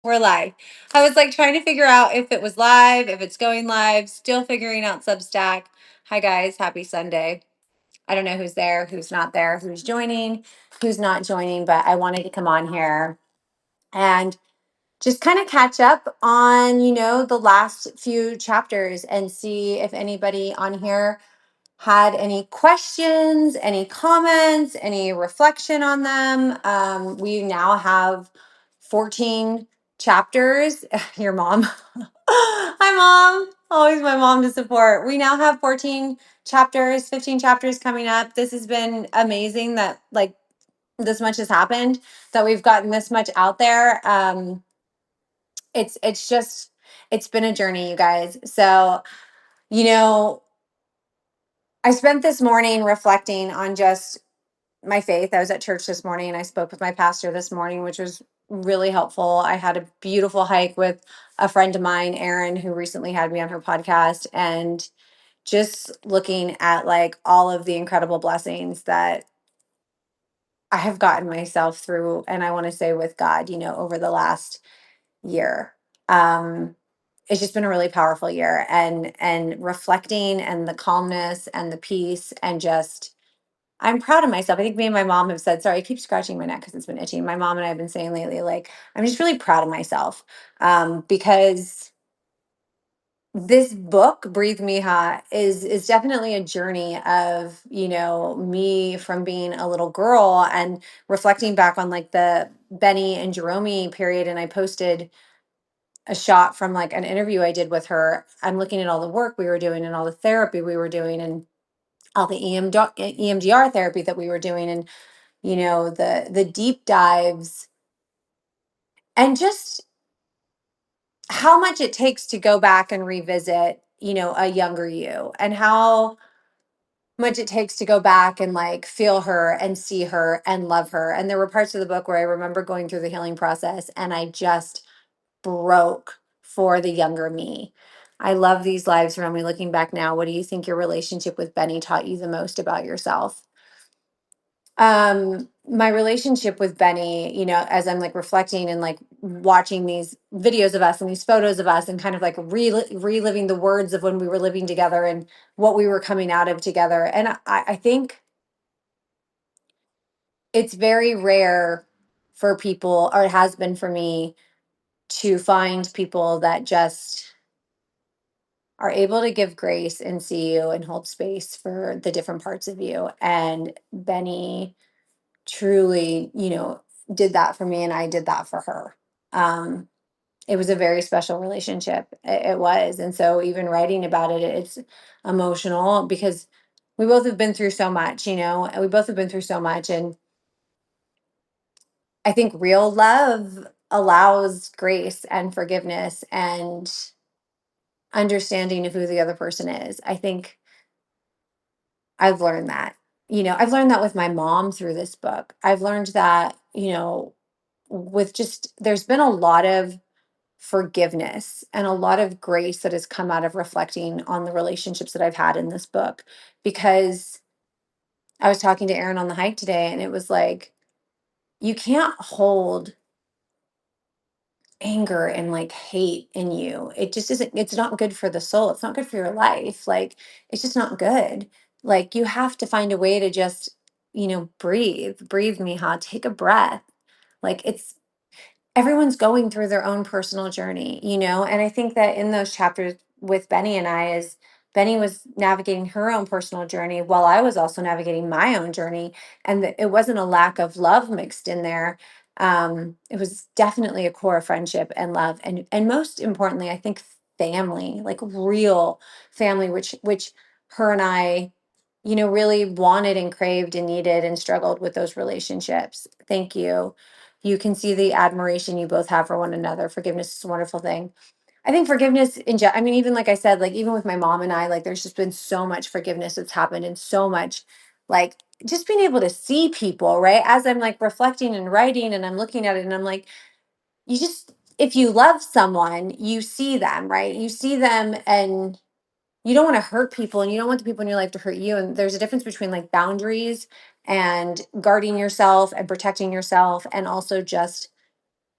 We're live. I was like trying to figure out if it was live, if it's going live, still figuring out Substack. Hi, guys. Happy Sunday. I don't know who's there, who's not there, who's joining, who's not joining, but I wanted to come on here and just kind of catch up on, the last few chapters and see if anybody on here had any questions, any comments, any reflection on them. We now have 14 chapters. Your mom. Hi, mom. Always my mom to support. We now have 14 chapters, 15 chapters coming up. This has been amazing that like this much has happened, that we've gotten this much out there. It's just it's been a journey, you guys. So, you know, I spent this morning reflecting on just my faith. I was at church this morning and I spoke with my pastor this morning, which was really helpful. I had a beautiful hike with a friend of mine, Erin, who recently had me on her podcast, and just looking at like all of the incredible blessings that I have gotten myself through, and I want to say with God, over the last year. Um, it's just been a really powerful year, and reflecting and the calmness and the peace and just I'm proud of myself. I think me and my mom have said, sorry, I keep scratching my neck because it's been itching. My mom and I have been saying lately, like, I'm just really proud of myself, because this book, Breathe Miha, is definitely a journey of, me from being a little girl and reflecting back on like the Benny and Romi period. And I posted a shot from like an interview I did with her. I'm looking at all the work we were doing and all the therapy we were doing and all the EMDR therapy that we were doing, and the deep dives, and just how much it takes to go back and revisit a younger you, and how much it takes to go back and like feel her and see her and love her. And there were parts of the book where I remember going through the healing process and I just broke for the younger me. I love these lives, Romy. Looking back now, what do you think your relationship with Benny taught you the most about yourself? My relationship with Benny, as I'm like reflecting and like watching these videos of us and these photos of us and kind of like reliving the words of when we were living together and what we were coming out of together. And I think it's very rare for people, or it has been for me, to find people that just are able to give grace and see you and hold space for the different parts of you. And Benny truly, did that for me and I did that for her. Um, it was a very special relationship. It was. And so even writing about it, it's emotional because we both have been through so much, and we both have been through so much. And I think real love allows grace and forgiveness and understanding of who the other person is. I think I've learned that. I've learned that with my mom through this book. I've learned that, with just there's been a lot of forgiveness and a lot of grace that has come out of reflecting on the relationships that I've had in this book, because I was talking to Erin on the hike today and it was like you can't hold anger and like hate in you. It just isn't, it's not good for the soul. It's not good for your life. Like it's just not good. Like you have to find a way to just, breathe, Miha, take a breath. Like it's everyone's going through their own personal journey, and I think that in those chapters with Benny and I, as Benny was navigating her own personal journey while I was also navigating my own journey, and it wasn't a lack of love mixed in there. It was definitely a core of friendship and love, and most importantly, I think family, like real family, which her and I, really wanted and craved and needed and struggled with those relationships. Thank you. You can see the admiration you both have for one another. Forgiveness is a wonderful thing. I think forgiveness I mean, even like I said, like even with my mom and I, like there's just been so much forgiveness that's happened and so much like just being able to see people, right? As I'm like reflecting and writing and I'm looking at it and I'm like, you just, if you love someone, you see them, right? You see them and you don't want to hurt people and you don't want the people in your life to hurt you. And there's a difference between like boundaries and guarding yourself and protecting yourself and also just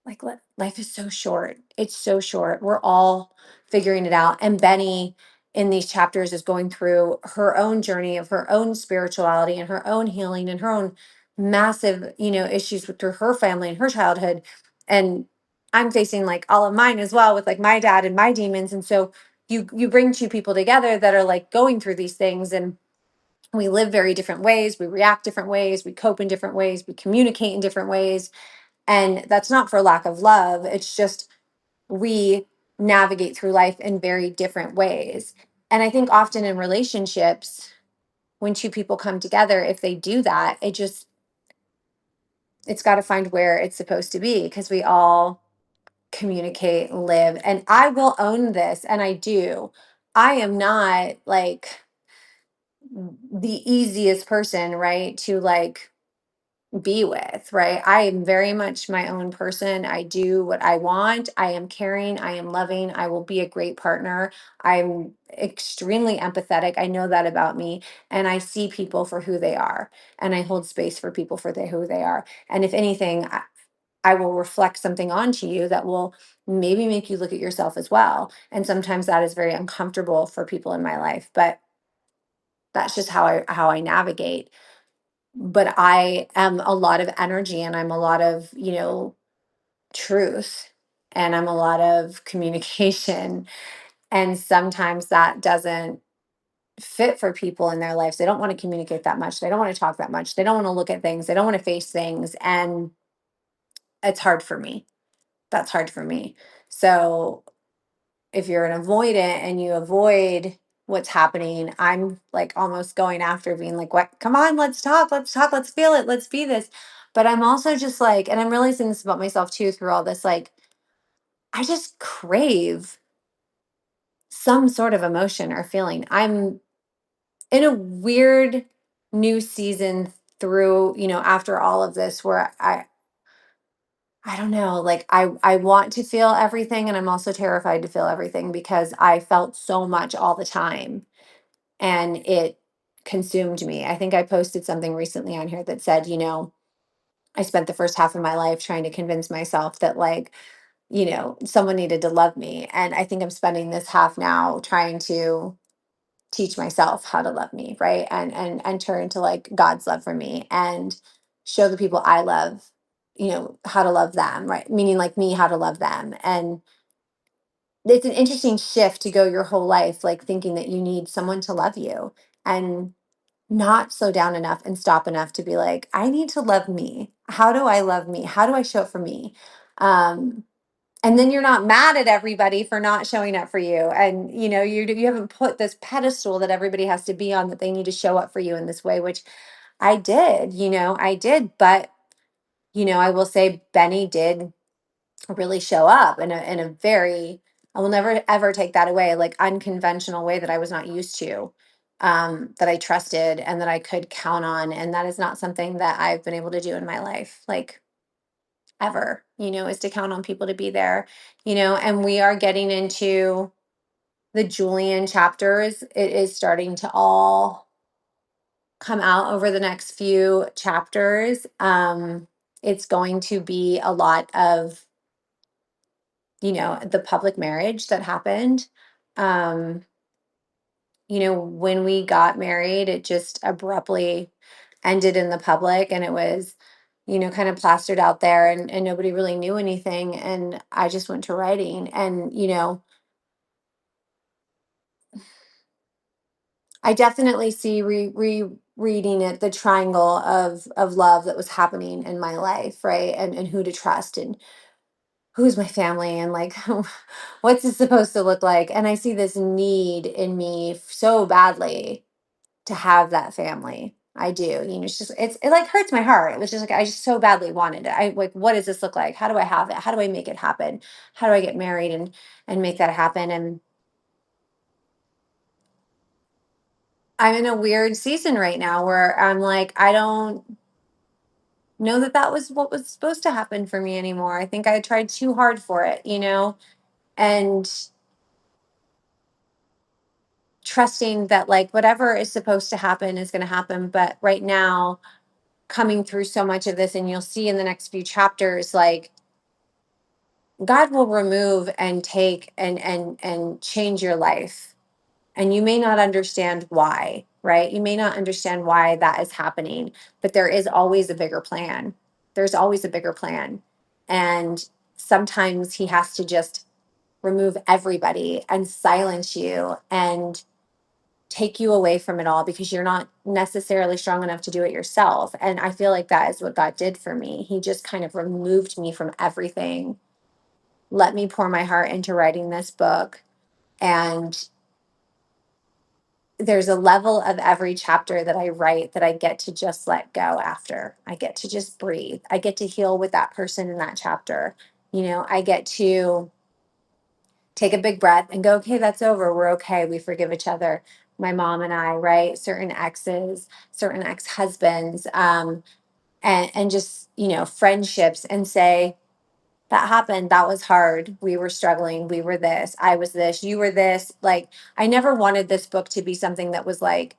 like life is so short. It's so short. We're all figuring it out. And Benny in these chapters is going through her own journey of her own spirituality and her own healing and her own massive, issues with through her family and her childhood. And I'm facing like all of mine as well with like my dad and my demons. And so you bring two people together that are like going through these things, and we live very different ways, we react different ways, we cope in different ways, we communicate in different ways. And that's not for lack of love. It's just we navigate through life in very different ways. And I think often in relationships, when two people come together, if they do that, it's got to find where it's supposed to be, because we all communicate, live. And I will own this, and I do. I am not like the easiest person, right, to like be with, right? I am very much my own person. I do what I want. I am caring. I am loving. I will be a great partner. I'm extremely empathetic. I know that about me. And I see people for who they are. And I hold space for people for who they are. And if anything, I will reflect something onto you that will maybe make you look at yourself as well. And sometimes that is very uncomfortable for people in my life. But that's just how I navigate. But I am a lot of energy, and I'm a lot of, truth, and I'm a lot of communication. And sometimes that doesn't fit for people in their lives. They don't want to communicate that much. They don't want to talk that much. They don't want to look at things. They don't want to face things. And it's hard for me. That's hard for me. So if you're an avoidant and you avoid what's happening, I'm like almost going after, being like, what? Come on, let's talk, let's feel it, let's be this. But I'm also just like, and I'm realizing this about myself too through all this, like, I just crave some sort of emotion or feeling. I'm in a weird new season through, after all of this, where I don't know, like I want to feel everything, and I'm also terrified to feel everything, because I felt so much all the time and it consumed me. I think I posted something recently on here that said, I spent the first half of my life trying to convince myself that like, someone needed to love me. And I think I'm spending this half now trying to teach myself how to love me, right? And enter into like God's love for me, and show the people I love, how to love them, right? Meaning like me, how to love them. And it's an interesting shift to go your whole life like thinking that you need someone to love you, and not slow down enough and stop enough to be like, I need to love me. How do I love me? How do I show up for me? Um, and then you're not mad at everybody for not showing up for you. And you haven't put this pedestal that everybody has to be on, that they need to show up for you in this way, which I did. But I will say Benny did really show up in a very, I will never ever take that away, like unconventional way that I was not used to, that I trusted and that I could count on. And that is not something that I've been able to do in my life, like ever, is to count on people to be there, and we are getting into the Julian chapters. It is starting to all come out over the next few chapters. It's going to be a lot of, the public marriage that happened. Um, when we got married, it just abruptly ended in the public, and it was, kind of plastered out there, and nobody really knew anything. And I just went to writing, and, I definitely see reading it, the triangle of love that was happening in my life, right? And who to trust, and who's my family, and like what's it supposed to look like. And I see this need in me so badly to have that family. I do. It like hurts my heart. It was just like I just so badly wanted it. I like, what does this look like? How do I have it? How do I make it happen? How do I get married and make that happen? And I'm in a weird season right now where I'm like, I don't know that that was what was supposed to happen for me anymore. I think I tried too hard for it, and trusting that like whatever is supposed to happen is going to happen. But right now, coming through so much of this, and you'll see in the next few chapters, like God will remove and take and change your life. And you may not understand why, right? You may not understand why that is happening, but there is always a bigger plan. There's always a bigger plan. And sometimes he has to just remove everybody and silence you and take you away from it all because you're not necessarily strong enough to do it yourself. And I feel like that is what God did for me. He just kind of removed me from everything, let me pour my heart into writing this book. And there's a level of every chapter that I write that I get to just let go after. I get to just breathe. I get to heal with that person in that chapter. You know, I get to take a big breath and go, okay, that's over. We're okay. We forgive each other. My mom and I, right? Certain exes, certain ex-husbands, and just, you know, friendships, and say, that happened. That was hard. We were struggling. We were this. I was this. You were this. Like, I never wanted this book to be something that was like,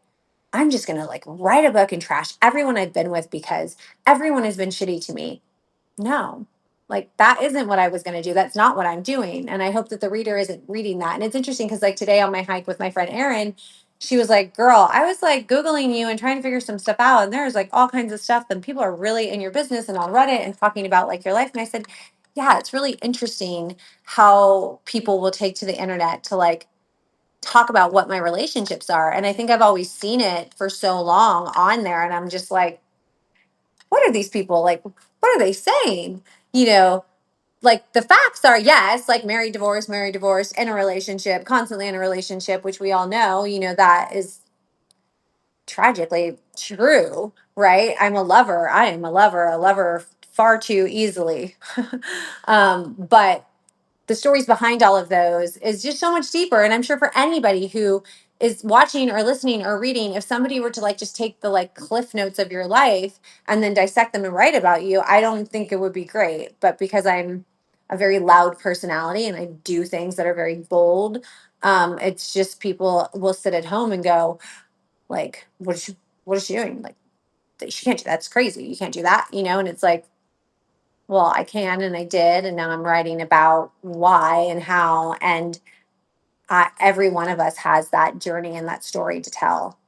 I'm just going to like write a book and trash everyone I've been with because everyone has been shitty to me. No, like that isn't what I was going to do. That's not what I'm doing. And I hope that the reader isn't reading that. And it's interesting because, like, today on my hike with my friend Erin, she was like, girl, I was like Googling you and trying to figure some stuff out. And there's like all kinds of stuff. And people are really in your business and on Reddit and talking about like your life. And I said, yeah, it's really interesting how people will take to the internet to like talk about what my relationships are. And I think I've always seen it for so long on there. And I'm just like, what are these people like? What are they saying? You know, like the facts are, yes, like married, divorced, in a relationship, constantly in a relationship, which we all know, you know, that is tragically true, right? I'm a lover. I am a lover far too easily. But the stories behind all of those is just so much deeper. And I'm sure for anybody who is watching or listening or reading, if somebody were to like just take the like cliff notes of your life and then dissect them and write about you, I don't think it would be great. But because I'm a very loud personality and I do things that are very bold, it's just people will sit at home and go, like, what is she doing? Like, she can't do that's crazy. You can't do that, you know? And it's like, well, I can, and I did, and now I'm writing about why and how. And every one of us has that journey and that story to tell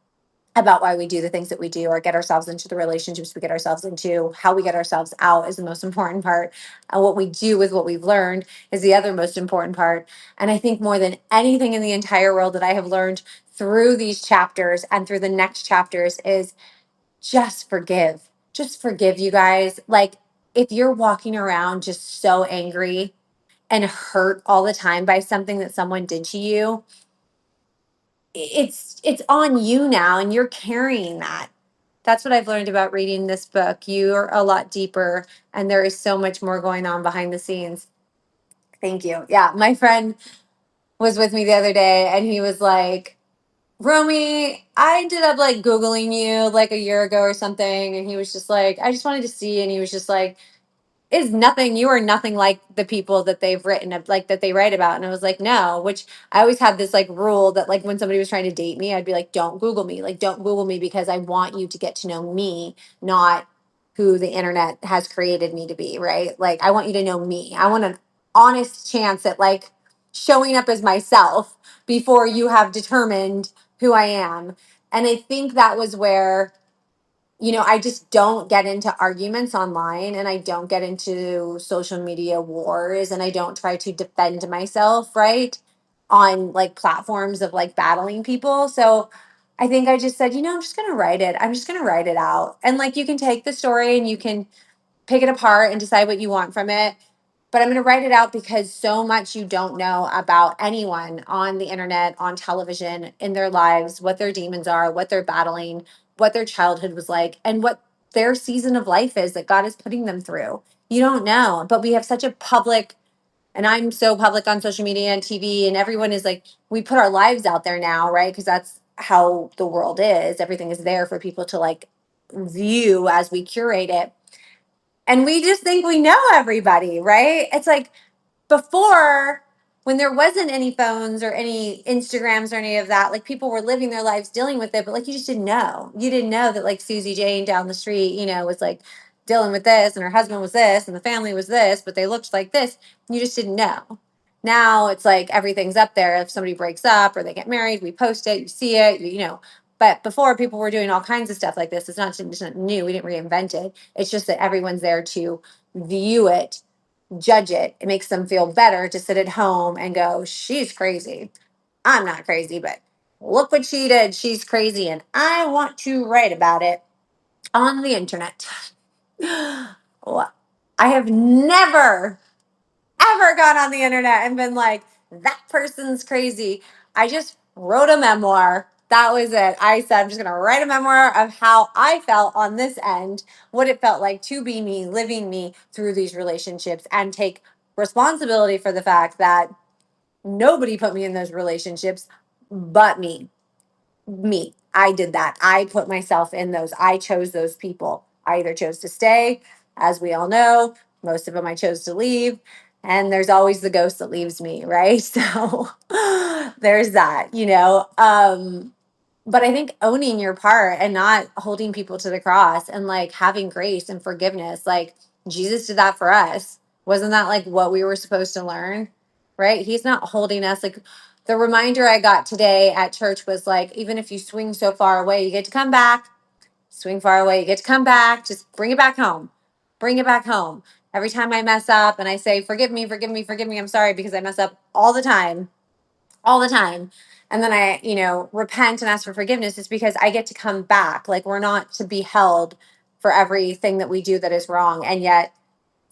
about why we do the things that we do, or get ourselves into the relationships we get ourselves into. How we get ourselves out is the most important part. And what we do with what we've learned is the other most important part. And I think more than anything in the entire world that I have learned through these chapters and through the next chapters is just forgive. Just forgive, you guys. Like, if you're walking around just so angry and hurt all the time by something that someone did to you, it's on you now, and you're carrying that. That's what I've learned about reading this book. You're a lot deeper, and there is so much more going on behind the scenes. Thank you. Yeah, my friend was with me the other day, and he was like, Romy, I ended up like Googling you like a year ago or something. And he was just like, I just wanted to see. And he was just like, is nothing, you are nothing like the people that they've written, like that they write about. And I was like, no, which I always had this like rule that like when somebody was trying to date me, I'd be like, don't Google me. Like, don't Google me because I want you to get to know me, not who the internet has created me to be, right? Like, I want you to know me. I want an honest chance at like showing up as myself before you have determined who I am. And I think that was where, you know, I just don't get into arguments online, and I don't get into social media wars, and I don't try to defend myself, right? On like platforms of like battling people. So I think I just said, you know, I'm just going to write it. I'm just going to write it out. And like, you can take the story and you can pick it apart and decide what you want from it. But I'm going to write it out because so much you don't know about anyone on the internet, on television, in their lives, what their demons are, what they're battling, what their childhood was like, and what their season of life is that God is putting them through. You don't know. But we have such a public, and I'm so public on social media and TV, and everyone is like, we put our lives out there now, right? Because that's how the world is. Everything is there for people to like view as we curate it. And we just think we know everybody, right? It's like before, when there wasn't any phones or any Instagrams or any of that, like people were living their lives dealing with it, but like you just didn't know. You didn't know that like Susie Jane down the street, you know, was like dealing with this, and her husband was this, and the family was this, but they looked like this. You just didn't know. Now it's like everything's up there. If somebody breaks up or they get married, we post it, you see it, you know. But before, people were doing all kinds of stuff like this. It's not new. We didn't reinvent it. It's just that everyone's there to view it, judge it. It makes them feel better to sit at home and go, she's crazy. I'm not crazy, but look what she did. She's crazy. And I want to write about it on the internet. Well, I have never, ever gone on the internet and been like, that person's crazy. I just wrote a memoir. That was it. I said, I'm just going to write a memoir of how I felt on this end, what it felt like to be me, living me through these relationships, and take responsibility for the fact that nobody put me in those relationships but me. I did that. I put myself in those. I chose those people. I either chose to stay, as we all know, most of them I chose to leave. And there's always the ghost that leaves me, right? So there's that, you know. But I think owning your part and not holding people to the cross and like having grace and forgiveness, like Jesus did that for us. Wasn't that like what we were supposed to learn? Right? He's not holding us. Like the reminder I got today at church was like, even if you swing so far away, you get to come back. Swing far away, you get to come back. Just bring it back home. Bring it back home. Every time I mess up and I say, forgive me, forgive me, forgive me, I'm sorry, because I mess up all the time. And then I, you know, repent and ask for forgiveness. It's because I get to come back. Like we're not to be held for everything that we do that is wrong. And yet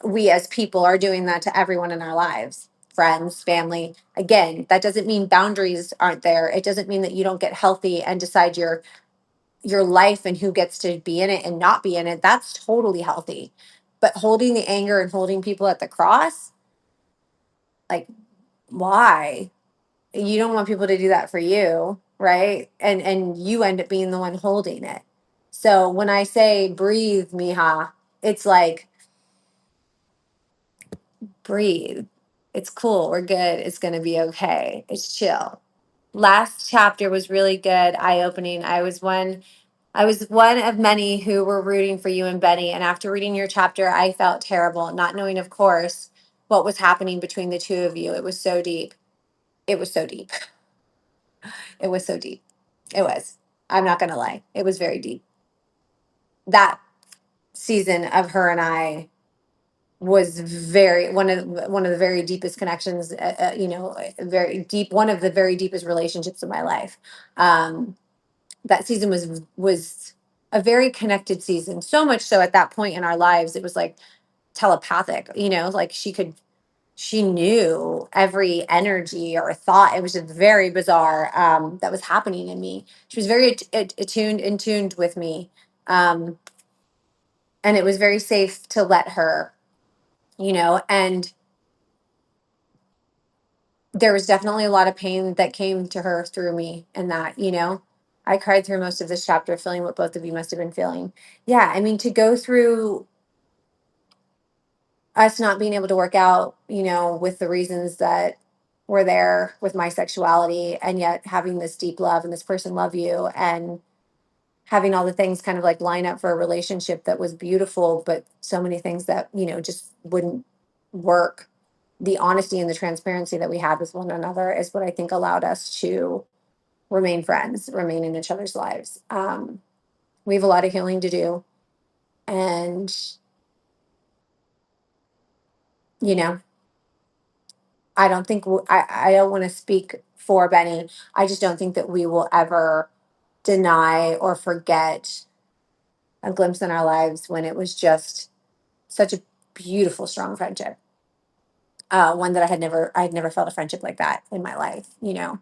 we as people are doing that to everyone in our lives, friends, family. Again, that doesn't mean boundaries aren't there. It doesn't mean that you don't get healthy and decide your life and who gets to be in it and not be in it. That's totally healthy. But holding the anger and holding people at the cross, like why? You don't want people to do that for you, right? And you end up being the one holding it. So when I say breathe, Mija, it's like breathe. It's cool. We're good. It's going to be okay. It's chill. Last chapter was really good, eye opening. I was one of many who were rooting for you and Benny. And after reading your chapter, I felt terrible, not knowing, of course, what was happening between the two of you. It was so deep. It was so deep. It was so deep. It was. I'm not going to lie. It was very deep. That season of her and I was very one of the very deepest connections. You know, very deep. One of the very deepest relationships of my life. That season was a very connected season. So much so at that point in our lives, it was like telepathic. You know, like she knew every energy or thought. It was just very bizarre that was happening in me. She was very attuned in tuned with me. Um, and it was very safe to let her, you know, and there was definitely a lot of pain that came to her through me and that, you know, I cried through most of this chapter feeling what both of you must have been feeling. Yeah, I mean, to go through us not being able to work out, you know, with the reasons that were there with my sexuality, and yet having this deep love and this person love you, and having all the things kind of like line up for a relationship that was beautiful, but so many things that, you know, just wouldn't work. The honesty and the transparency that we had with one another is what I think allowed us to remain friends, remain in each other's lives. We have a lot of healing to do. And, you know, I don't think I don't want to speak for Benny. I just don't think that we will ever deny or forget a glimpse in our lives when it was just such a beautiful, strong friendship. One that I had never felt a friendship like that in my life, you know.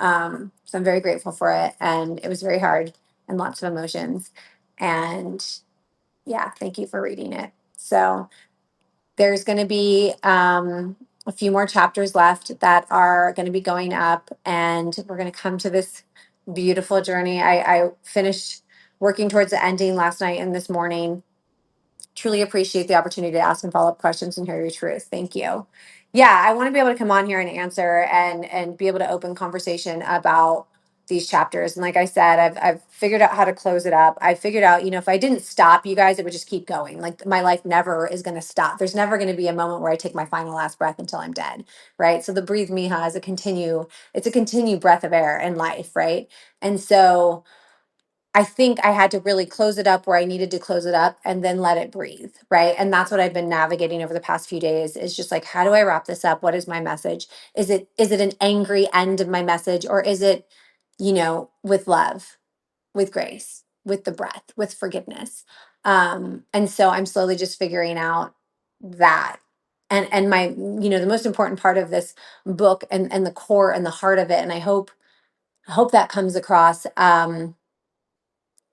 So I'm very grateful for it. And it was very hard and lots of emotions. And yeah, thank you for reading it. So there's going to be a few more chapters left that are going to be going up, and we're going to come to this beautiful journey. I finished working towards the ending last night and this morning. Truly appreciate the opportunity to ask and follow up questions and hear your truth. Thank you. Yeah, I want to be able to come on here and answer and be able to open conversation about these chapters. And like I said, I've figured out how to close it up. I figured out, if I didn't stop, you guys, it would just keep going. Like my life never is going to stop. There's never going to be a moment where I take my final last breath until I'm dead, right? So the breathe Miha is it's a continued breath of air in life, right? And so I think I had to really close it up where I needed to close it up and then let it breathe, right? And that's what I've been navigating over the past few days is just like, how do I wrap this up? What is my message? Is it an angry end of my message, or is it, with love, with grace, with the breath, with forgiveness? And so I'm slowly just figuring out that. And my, the most important part of this book and the core and the heart of it, and I hope that comes across.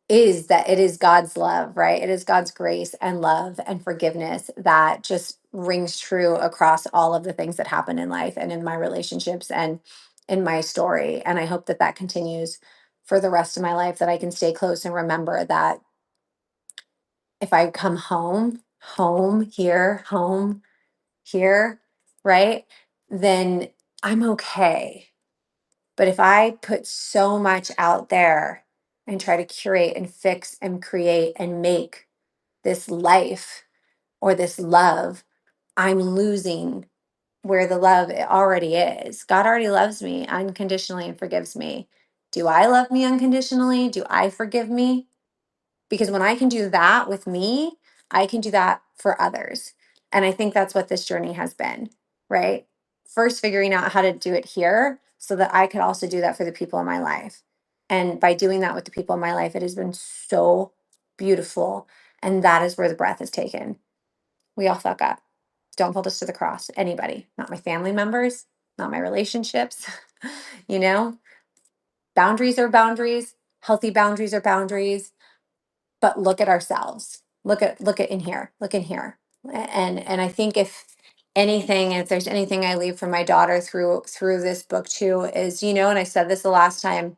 Is that it is God's love, right? It is God's grace and love and forgiveness that just rings true across all of the things that happen in life and in my relationships and in my story. And I hope that that continues for the rest of my life, that I can stay close and remember that if I come home here, right? Then I'm okay. But if I put so much out there and try to curate and fix and create and make this life or this love, I'm losing where the love already is. God already loves me unconditionally and forgives me. Do I love me unconditionally? Do I forgive me? Because when I can do that with me, I can do that for others. And I think that's what this journey has been, right? First, figuring out how to do it here so that I could also do that for the people in my life. And by doing that with the people in my life, it has been so beautiful. And that is where the breath is taken. We all fuck up. Don't hold us to the cross. Anybody, not my family members, not my relationships. you know, boundaries are boundaries, healthy boundaries are boundaries, but look at ourselves. Look at in here. Look in here. And I think if there's anything I leave for my daughter through this book too, is, and I said this the last time,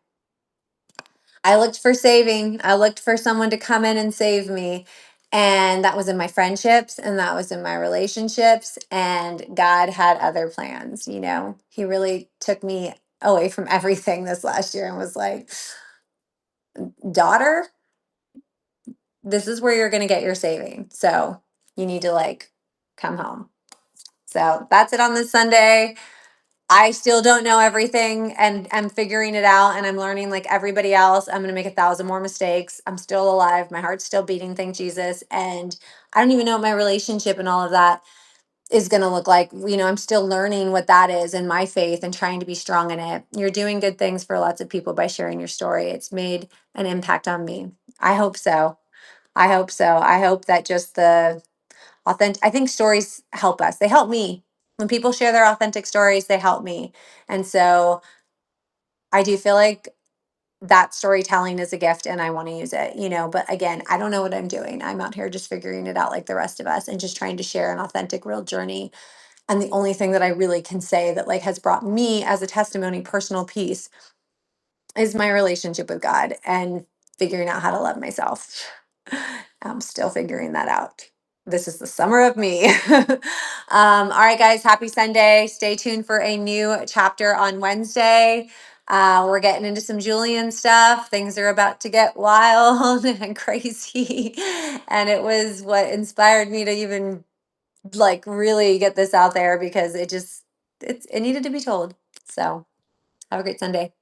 I looked for saving. I looked for someone to come in and save me. And that was in my friendships and that was in my relationships. And God had other plans, He really took me away from everything this last year and was like, daughter, this is where you're going to get your saving. So you need to come home. So that's it on this Sunday. I still don't know everything and I'm figuring it out and I'm learning like everybody else. I'm going to make 1,000 more mistakes. I'm still alive. My heart's still beating, thank Jesus. And I don't even know what my relationship and all of that is going to look like. I'm still learning what that is in my faith and trying to be strong in it. You're doing good things for lots of people by sharing your story. It's made an impact on me. I hope so. I hope so. I hope that just the I think stories help us. They help me. When people share their authentic stories, they help me. And so I do feel like that storytelling is a gift and I want to use it, but again, I don't know what I'm doing. I'm out here just figuring it out like the rest of us and just trying to share an authentic, real journey. And the only thing that I really can say that has brought me as a testimony, personal piece, is my relationship with God and figuring out how to love myself. I'm still figuring that out. This is the summer of me. All right, guys, happy Sunday. Stay tuned for a new chapter on Wednesday. We're getting into some Julian stuff. Things are about to get wild and crazy. And it was what inspired me to even really get this out there because it needed to be told. So have a great Sunday.